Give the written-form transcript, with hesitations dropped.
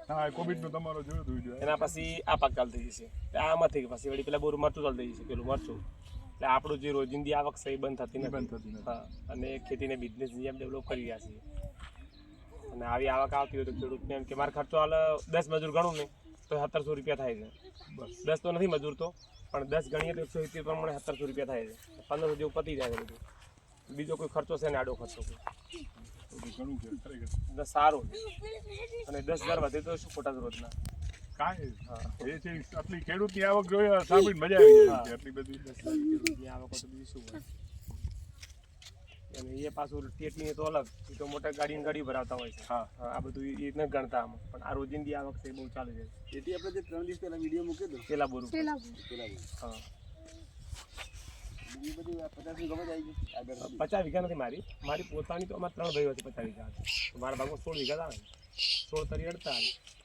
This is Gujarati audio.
હા કોવિડ નું તમારો જોયું હતું વિડિયો. એના પછી આ પાક ચાલુ થઈ જશે. આમાંથી પછી વળી પેલા બોરું મરચું ચાલુ થઈ જશે, પેલું મરચું. એટલે આપણું જે રોજિંદી આવક છે એ બંધ થતી નથી. હા, અને ખેતીને બિઝનેસની જેમ ડેવલપ કરી રહ્યા છીએ. અને આવી આવક આવતી હોય તો ખેડૂતને એમ કે મારે ખર્ચો હાલ 10 મજૂર ગણું નહીં તો 1700 રૂપિયા થાય છે. બસ 10 તો નથી મજૂર તો, પણ 10 ગણીએ તો 170 પ્રમાણે 1700 રૂપિયા થાય છે. 1500 જેવું પતી જાય છે બધું. બીજો કોઈ ખર્ચો છે ને આડો ખર્ચો ઘણું છે ખરેખર સારું. અને 10,000 વધે તો શું ખોટા રોજના કાંઈ. હા એ છે આટલી ખેડૂતની આવક જોઈએ સાંભળીને મજા આવી જાય છે. આટલી બધી ખેડૂતની આવક તો બીજું શું હોય. અને એ પાછું ટેટની તો અલગ, એ તો મોટા ગાડી ભરાવતા હોય છે. હા આ બધું એ ન ગણતા આમાં, પણ આ રોજિંદી આવક છે બહુ ચાલે છે. એથી આપણે જે 3 દિવસ પહેલા વિડીયો મૂક્યો હતો પેલા બોરું હા બીજી બધી 50 વીઘા જ આવી ગઈ આગળ 50 વીઘા નથી મારી પોતાની તો અમારે 3 ભાઈઓ છે 50 વીઘા. મારા ભાગમાં 16 વીઘા આવે, 16 તરી 48.